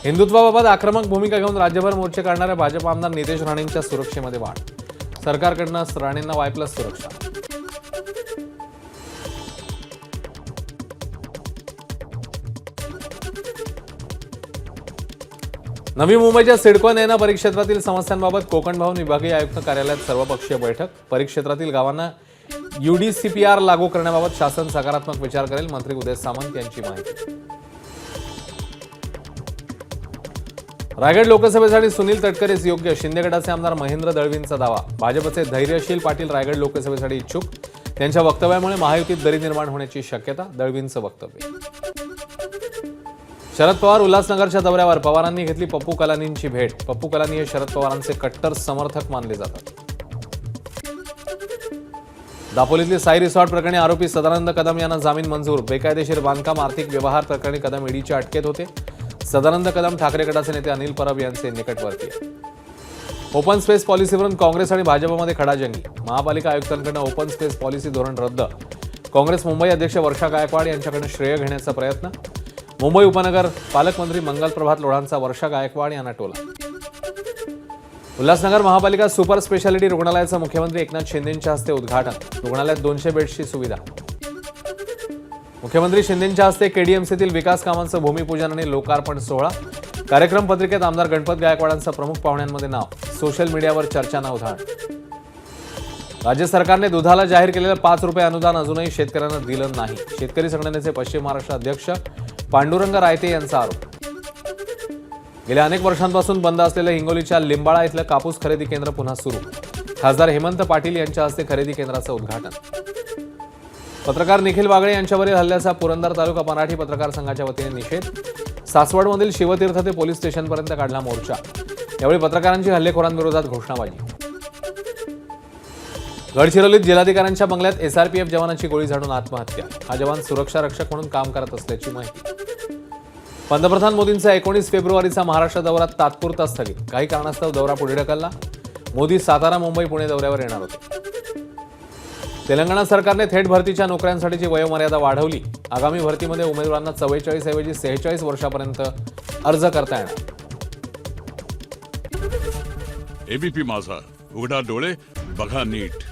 हिंदुत्वाबाबत आक्रमक भूमिका घेऊन राज्यभर मोर्चे काढणाऱ्या भाजप आमदार नितेश राणेंच्या सुरक्षेमध्ये वाढ. सरकारकडून राणेंना Y+ सुरक्षा. नवी मुंबईच्या सिडको नैना परिक्षेत्रातील समस्यांबाबत कोकण भवन विभागीय आयुक्त कार्यालयात सर्वपक्षीय बैठक. परिक्षेत्रातील गावांना UDCPR लागू करण्याबाबत शासन सकारात्मक विचार करेल, मंत्री उदय सामंत यांची माहिती. रायगड लोकसभेसाठी सुनील तटकरेच योग्य, शिंदे गटाचे आमदार महेंद्र दळवींचा दावा. भाजपचे धैर्यशील पाटील रायगड लोकसभेसाठी इच्छुक, त्यांच्या वक्तव्यामुळे महायुतीत दरी निर्माण होण्याची शक्यता, दळवींचं वक्तव्य. शरद पवार उल्हासनगरच्या दौऱ्यावर, पवारांनी घेतली पप्पू कलानींची भेट. पप्पू कलानी हे शरद पवारांचे कट्टर समर्थक मानले जातात. दापोलीतील साई रिसॉर्ट प्रकरणी आरोपी सदानंद कदम यांना जामीन मंजूर. बेकायदेशीर बांधकाम आर्थिक व्यवहार प्रकरणी कदम ईडीच्या अटकेत होते. सदानंद कदम ठाकरे गटाचे नेते अनिल परब यांचे निकटवर्तीय. ओपन स्पेस पॉलिसीवरून काँग्रेस आणि भाजपमध्ये खडाजंगी. महापालिका आयुक्तांकडून ओपन स्पेस पॉलिसी धोरण रद्द. काँग्रेस मुंबई अध्यक्ष वर्षा गायकवाड यांच्याकडून श्रेय घेण्याचा प्रयत्न. मुंबई उपनगर पालकमंत्री मंगल प्रभात लोढांचा वर्षा गायकवाड यांना टोला. उल्हासनगर महापालिका सुपर स्पेशालिटी रुग्णालयाचं मुख्यमंत्री एकनाथ शिंदेंच्या हस्ते उद्घाटन. रुग्णालयात 200 बेड्सची सुविधा. मुख्यमंत्री शिंदेंच्या हस्ते KDMCतील विकास कामांचं भूमिपूजन आणि लोकार्पण सोहळा. कार्यक्रम पत्रिकेत आमदार गणपत गायकवाडांचं प्रमुख पाहुण्यांमध्ये नाव. सोशल मीडियावर चर्चांना उधाण. राज्य सरकारने दुधाला जाहीर केलेलं 5 रुपये अनुदान अजूनही शेतकऱ्यांना दिलं नाही. शेतकरी संघटनेचे पश्चिम महाराष्ट्र अध्यक्ष पांडुरंग रायते यांचा आरोप. गेल्या अनेक वर्षांपासून बंद असलेलं हिंगोलीच्या लिंबाळा इथलं कापूस खरेदी केंद्र पुन्हा सुरू. खासदार हेमंत पाटील यांच्या हस्ते खरेदी केंद्राचं उद्घाटन. पत्रकार निखिल बागळे यांच्यावरील हल्ल्याचा पुरंदर तालुका मराठी पत्रकार संघाच्या वतीने निषेध. सासवडमधील शिवतीर्थ ते पोलीस स्टेशनपर्यंत काढला मोर्चा. यावेळी पत्रकारांची हल्लेखोरांविरोधात घोषणाबाजी. गडचिरोलीत जिल्हाधिकाऱ्यांच्या बंगल्यात SRPF जवानाची गोळी झाडून आत्महत्या. हा जवान सुरक्षा रक्षक म्हणून काम करत असल्याची माहिती. पंतप्रधान मोदींचा 19 फेब्रुवारीचा महाराष्ट्र दौरा तात्पुरता स्थगित. काही कारणास्तव दौरा पुढे ढकलला. मोदी सातारा, मुंबई, पुणे दौऱ्यावर येणार होते. तेलंगणा सरकारने थेट भरतीच्या नोकऱ्यांसाठीची वयोमर्यादा वाढवली. आगामी भरतीमध्ये उमेदवारांना 44 ऐवजी 46 वर्षापर्यंत अर्ज करता येणार. ABP माझा, उघडा डोळे बघा नीट.